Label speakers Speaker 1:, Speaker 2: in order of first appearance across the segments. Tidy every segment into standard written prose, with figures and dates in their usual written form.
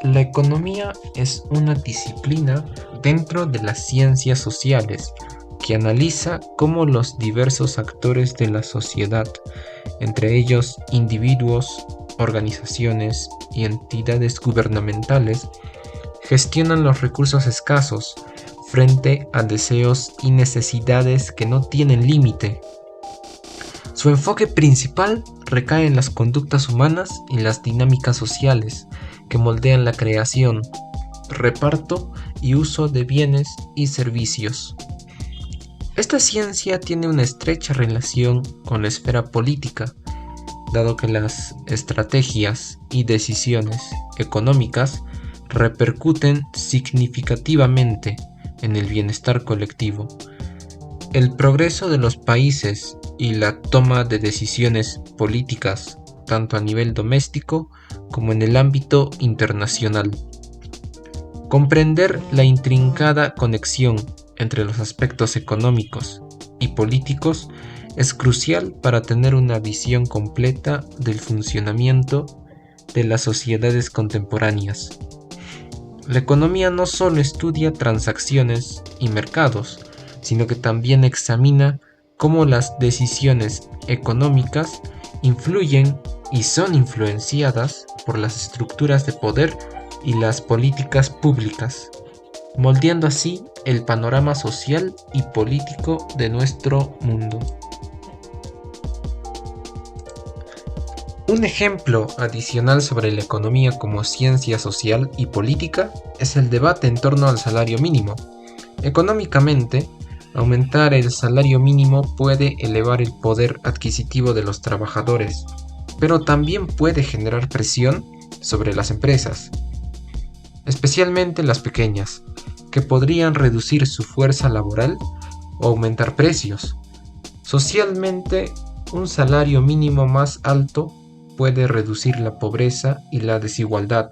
Speaker 1: La economía es una disciplina dentro de las ciencias sociales que analiza cómo los diversos actores de la sociedad, entre ellos individuos, organizaciones y entidades gubernamentales, gestionan los recursos escasos frente a deseos y necesidades que no tienen límite. Su enfoque principal recae en las conductas humanas y las dinámicas sociales que moldean la creación, reparto y uso de bienes y servicios. Esta ciencia tiene una estrecha relación con la esfera política, dado que las estrategias y decisiones económicas repercuten significativamente en el bienestar colectivo. El progreso de los países y la toma de decisiones políticas, tanto a nivel doméstico como en el ámbito internacional. Comprender la intrincada conexión entre los aspectos económicos y políticos es crucial para tener una visión completa del funcionamiento de las sociedades contemporáneas. La economía no solo estudia transacciones y mercados, sino que también examina cómo las decisiones económicas influyen y son influenciadas por las estructuras de poder y las políticas públicas, moldeando así el panorama social y político de nuestro mundo. Un ejemplo adicional sobre la economía como ciencia social y política es el debate en torno al salario mínimo. Económicamente, aumentar el salario mínimo puede elevar el poder adquisitivo de los trabajadores, pero también puede generar presión sobre las empresas, especialmente las pequeñas, que podrían reducir su fuerza laboral o aumentar precios. Socialmente, un salario mínimo más alto puede reducir la pobreza y la desigualdad.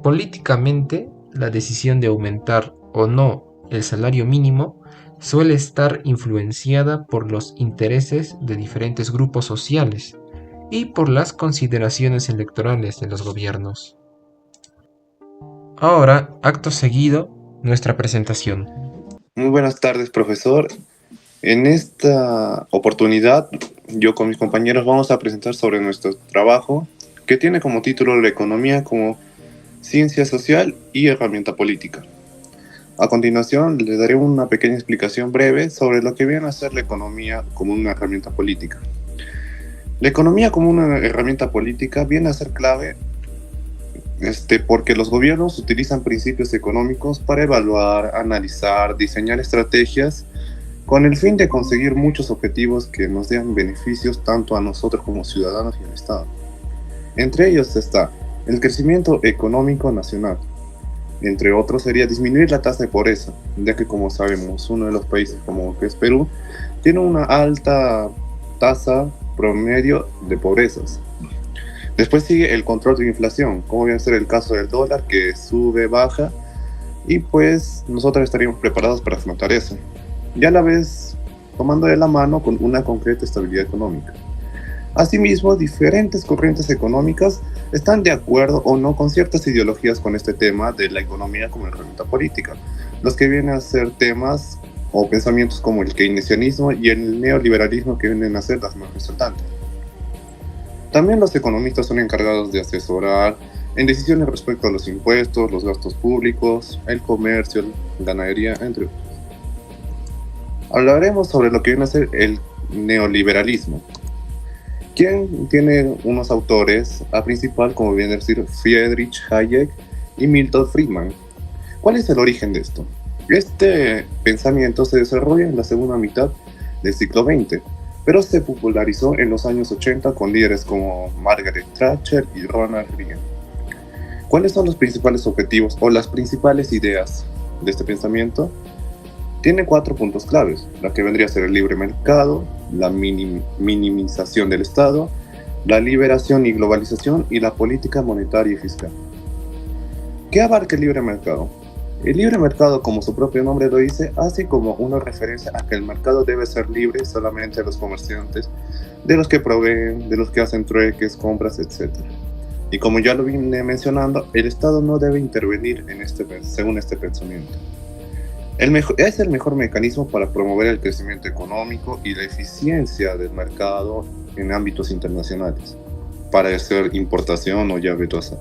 Speaker 1: Políticamente, la decisión de aumentar o no el salario mínimo suele estar influenciada por los intereses de diferentes grupos sociales y por las consideraciones electorales de los gobiernos. Ahora, acto seguido, nuestra presentación.
Speaker 2: Muy buenas tardes, profesor. En esta oportunidad, yo con mis compañeros vamos a presentar sobre nuestro trabajo, que tiene como título la economía como ciencia social y herramienta política. A continuación, les daré una pequeña explicación breve sobre lo que viene a ser la economía como una herramienta política. La economía como una herramienta política viene a ser clave porque los gobiernos utilizan principios económicos para evaluar, analizar, diseñar estrategias con el fin de conseguir muchos objetivos que nos den beneficios tanto a nosotros como ciudadanos y al Estado. Entre ellos está el crecimiento económico nacional. Entre otros sería disminuir la tasa de pobreza, ya que como sabemos, uno de los países como que es Perú, tiene una alta tasa promedio de pobrezas. Después sigue el control de inflación, como viene a ser el caso del dólar que sube, baja, y pues nosotros estaríamos preparados para afrontar eso. Y a la vez tomando de la mano con una concreta estabilidad económica. Asimismo, diferentes corrientes económicas están de acuerdo o no con ciertas ideologías con este tema de la economía como herramienta política, los que vienen a ser temas o pensamientos como el keynesianismo y el neoliberalismo que vienen a ser las más resaltantes. También los economistas son encargados de asesorar en decisiones respecto a los impuestos, los gastos públicos, el comercio, la ganadería, entre otros. Hablaremos sobre lo que viene a ser el neoliberalismo, quien tiene unos autores a principal, como viene a decir Friedrich Hayek y Milton Friedman. ¿Cuál es el origen de esto? Este pensamiento se desarrolla en la segunda mitad del siglo XX, pero se popularizó en los años 80 con líderes como Margaret Thatcher y Ronald Reagan. ¿Cuáles son los principales objetivos o las principales ideas de este pensamiento? Tiene 4 puntos claves, la que vendría a ser el libre mercado, la minimización del Estado, la liberación y globalización y la política monetaria y fiscal. ¿Qué abarca el libre mercado? El libre mercado, como su propio nombre lo dice, hace como una referencia a que el mercado debe ser libre solamente a los comerciantes, de los que proveen, de los que hacen trueques, compras, etc. Y como ya lo vine mencionando, el Estado no debe intervenir según este pensamiento. Es el mejor mecanismo para promover el crecimiento económico y la eficiencia del mercado en ámbitos internacionales, para hacer importación o llave tosa.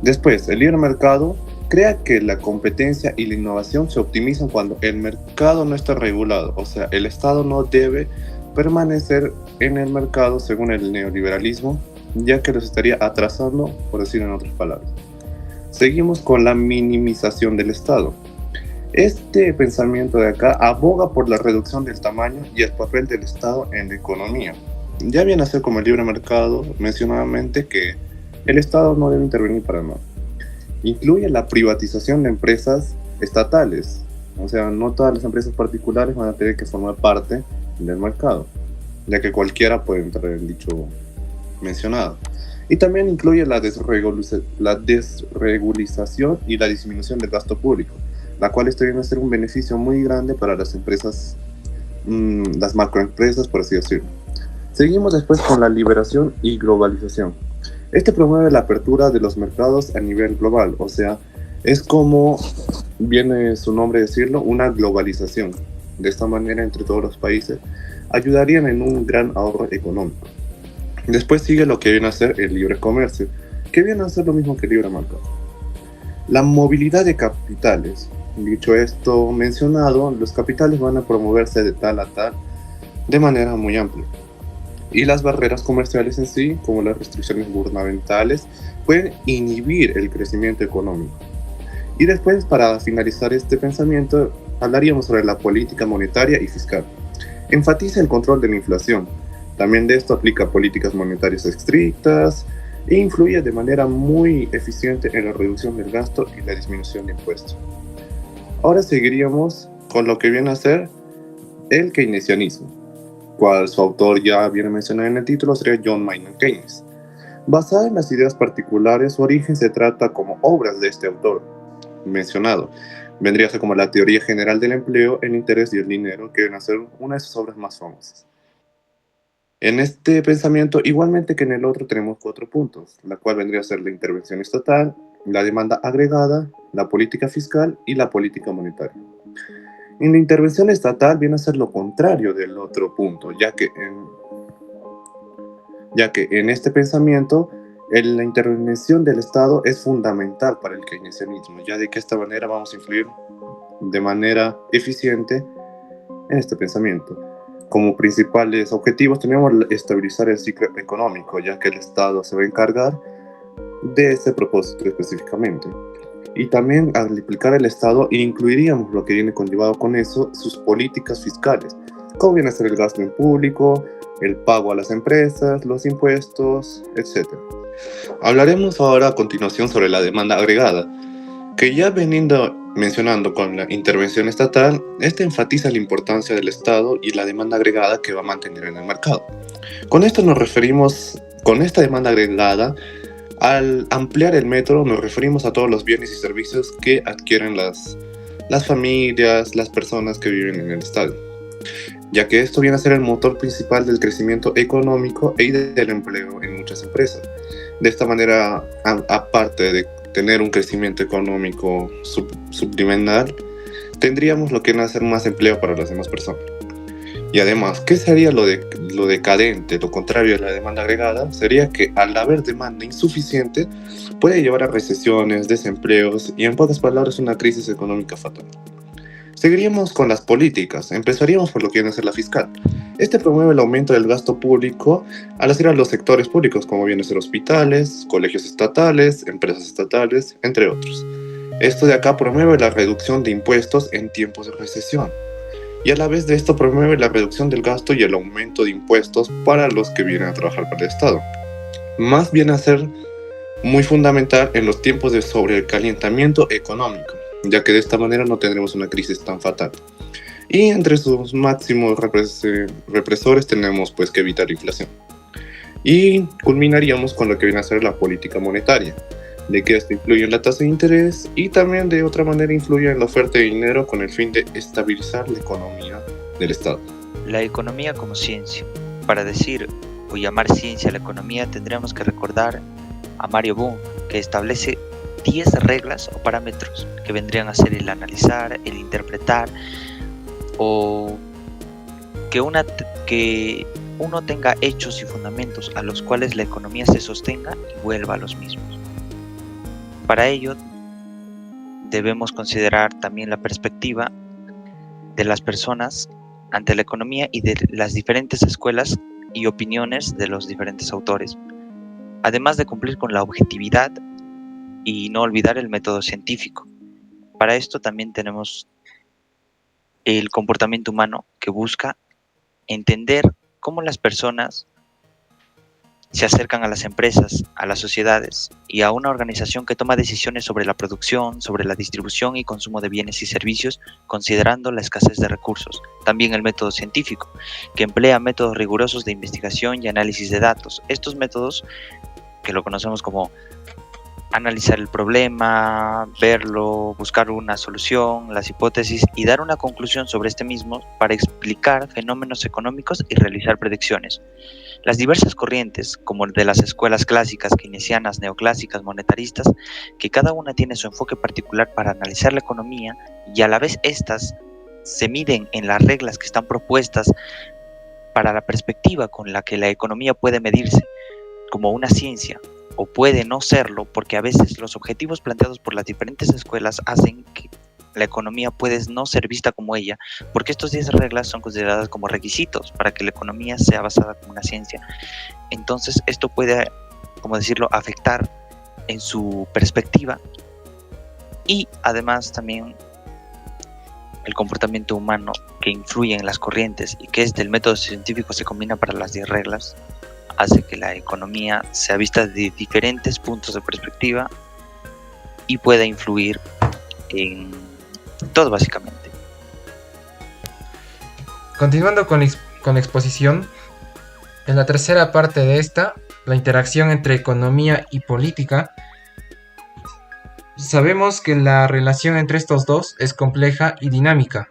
Speaker 2: Después, el libre mercado crea que la competencia y la innovación se optimizan cuando el mercado no está regulado, o sea, el Estado no debe permanecer en el mercado según el neoliberalismo, ya que los estaría atrasando, por decir en otras palabras. Seguimos con la minimización del Estado. Este pensamiento de acá aboga por la reducción del tamaño y el papel del Estado en la economía. Ya viene a ser como el libre mercado, mencionadamente que el Estado no debe intervenir para nada. Incluye la privatización de empresas estatales, o sea, no todas las empresas particulares van a tener que formar parte del mercado, ya que cualquiera puede entrar en dicho mencionado. Y también incluye la desregulización y la disminución del gasto público, la cual está viendo a ser un beneficio muy grande para las empresas, las macroempresas, por así decirlo. Seguimos después con la liberación y globalización. Este promueve la apertura de los mercados a nivel global, o sea, es como viene su nombre decirlo, una globalización. De esta manera, entre todos los países, ayudarían en un gran ahorro económico. Después sigue lo que viene a ser el libre comercio, que viene a ser lo mismo que el libre mercado. La movilidad de capitales. Dicho esto mencionado, los capitales van a promoverse de tal a tal de manera muy amplia. Y las barreras comerciales en sí, como las restricciones gubernamentales, pueden inhibir el crecimiento económico. Y después, para finalizar este pensamiento, hablaríamos sobre la política monetaria y fiscal. Enfatiza el control de la inflación. También de esto aplica políticas monetarias estrictas e influye de manera muy eficiente en la reducción del gasto y la disminución de impuestos. Ahora seguiríamos con lo que viene a ser el keynesianismo, cual su autor ya viene mencionado en el título, sería John Maynard Keynes. Basada en las ideas particulares, su origen se trata como obras de este autor mencionado. Vendría a ser como la teoría general del empleo, el interés y el dinero, que viene a ser una de sus obras más famosas. En este pensamiento, igualmente que en el otro, tenemos 4 puntos, la cual vendría a ser la intervención estatal, la demanda agregada, la política fiscal y la política monetaria. En la intervención estatal viene a ser lo contrario del otro punto, ya que en este pensamiento la intervención del Estado es fundamental para el keynesianismo, ya de que de esta manera vamos a influir de manera eficiente en este pensamiento. Como principales objetivos tenemos estabilizar el ciclo económico, ya que el Estado se va a encargar de ese propósito específicamente. Y también al aplicar el Estado incluiríamos lo que viene conllevado con eso, sus políticas fiscales, como viene a ser el gasto en público, el pago a las empresas, los impuestos, etc. Hablaremos ahora a continuación sobre la demanda agregada, que ya veniendo mencionando con la intervención estatal, esta enfatiza la importancia del Estado y la demanda agregada que va a mantener en el mercado. Con esta demanda agregada, al ampliar el método nos referimos a todos los bienes y servicios que adquieren las familias, las personas que viven en el Estado, ya que esto viene a ser el motor principal del crecimiento económico y del empleo en muchas empresas. De esta manera, aparte de tener un crecimiento económico subliminal, tendríamos lo que viene a ser más empleo para las demás personas. Y además, ¿qué sería lo decadente, lo contrario de la demanda agregada? Sería que al haber demanda insuficiente puede llevar a recesiones, desempleos y en pocas palabras una crisis económica fatal. Seguiríamos con las políticas. Empezaríamos por lo que viene a ser la fiscal. Este promueve el aumento del gasto público al hacer a los sectores públicos, como vienen a ser hospitales, colegios estatales, empresas estatales, entre otros. Esto de acá promueve la reducción de impuestos en tiempos de recesión. Y a la vez de esto promueve la reducción del gasto y el aumento de impuestos para los que vienen a trabajar para el Estado. Más viene a ser muy fundamental en los tiempos de sobrecalentamiento económico, ya que de esta manera no tendremos una crisis tan fatal. Y entre sus máximos represores tenemos pues que evitar la inflación. Y culminaríamos con lo que viene a ser la política monetaria, de que esto influye en la tasa de interés y también de otra manera influye en la oferta de dinero con el fin de estabilizar la economía del Estado.
Speaker 3: La economía como ciencia. Para decir o llamar ciencia a la economía tendríamos que recordar a Mario Bohm, que establece 10 reglas o parámetros que vendrían a ser el analizar, el interpretar o que uno tenga hechos y fundamentos a los cuales la economía se sostenga y vuelva a los mismos. Para ello, debemos considerar también la perspectiva de las personas ante la economía y de las diferentes escuelas y opiniones de los diferentes autores, además de cumplir con la objetividad y no olvidar el método científico. Para esto también tenemos el comportamiento humano, que busca entender cómo las personas se acercan a las empresas, a las sociedades y a una organización que toma decisiones sobre la producción, sobre la distribución y consumo de bienes y servicios, considerando la escasez de recursos. También el método científico, que emplea métodos rigurosos de investigación y análisis de datos. Estos métodos, que lo conocemos como analizar el problema, verlo, buscar una solución, las hipótesis y dar una conclusión sobre este mismo para explicar fenómenos económicos y realizar predicciones. Las diversas corrientes, como de las escuelas clásicas, keynesianas, neoclásicas, monetaristas, que cada una tiene su enfoque particular para analizar la economía y a la vez estas se miden en las reglas que están propuestas para la perspectiva con la que la economía puede medirse como una ciencia, o puede no serlo, porque a veces los objetivos planteados por las diferentes escuelas hacen que la economía puede no ser vista como ella, porque estos 10 reglas son consideradas como requisitos para que la economía sea basada como una ciencia. Entonces esto puede, como decirlo, afectar en su perspectiva y además también el comportamiento humano que influye en las corrientes y que es del método científico se combina para las 10 reglas, hace que la economía sea vista de diferentes puntos de perspectiva y pueda influir en todo básicamente.
Speaker 1: Continuando con la exposición, en la tercera parte de esta, la interacción entre economía y política, sabemos que la relación entre estos dos es compleja y dinámica.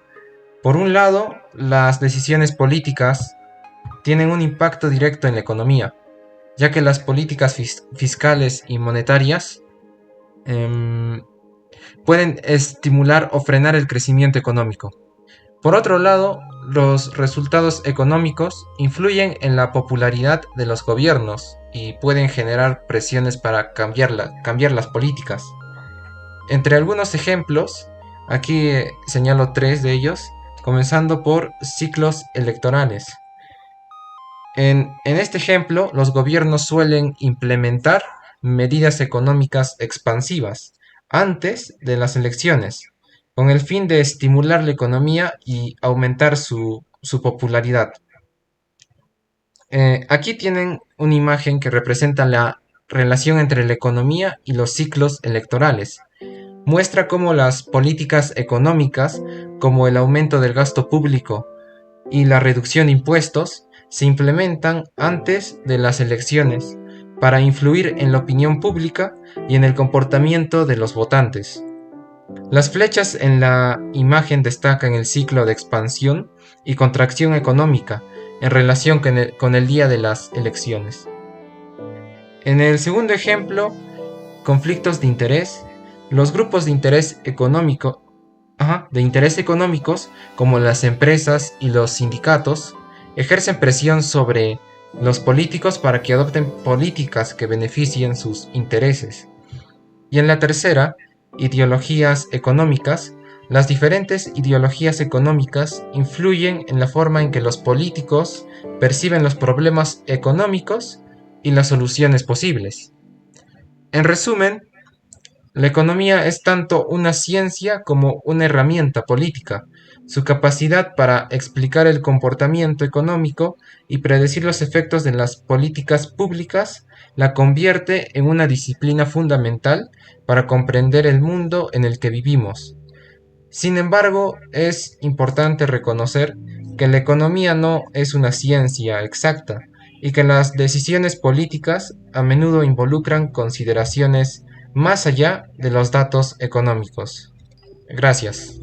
Speaker 1: Por un lado, las decisiones políticas tienen un impacto directo en la economía, ya que las políticas fiscales y monetarias pueden estimular o frenar el crecimiento económico. Por otro lado, los resultados económicos influyen en la popularidad de los gobiernos y pueden generar presiones para cambiar las políticas. Entre algunos ejemplos, aquí señalo 3 de ellos, comenzando por ciclos electorales. En este ejemplo, los gobiernos suelen implementar medidas económicas expansivas antes de las elecciones, con el fin de estimular la economía y aumentar su popularidad. Aquí tienen una imagen que representa la relación entre la economía y los ciclos electorales. Muestra cómo las políticas económicas, como el aumento del gasto público y la reducción de impuestos, se implementan antes de las elecciones para influir en la opinión pública y en el comportamiento de los votantes. Las flechas en la imagen destacan el ciclo de expansión y contracción económica en relación con el día de las elecciones. En el segundo ejemplo, conflictos de interés, los grupos de interés económicos, como las empresas y los sindicatos, ejercen presión sobre los políticos para que adopten políticas que beneficien sus intereses. Y en la tercera, ideologías económicas, las diferentes ideologías económicas influyen en la forma en que los políticos perciben los problemas económicos y las soluciones posibles. En resumen, la economía es tanto una ciencia como una herramienta política. Su capacidad para explicar el comportamiento económico y predecir los efectos de las políticas públicas la convierte en una disciplina fundamental para comprender el mundo en el que vivimos. Sin embargo, es importante reconocer que la economía no es una ciencia exacta y que las decisiones políticas a menudo involucran consideraciones más allá de los datos económicos. Gracias.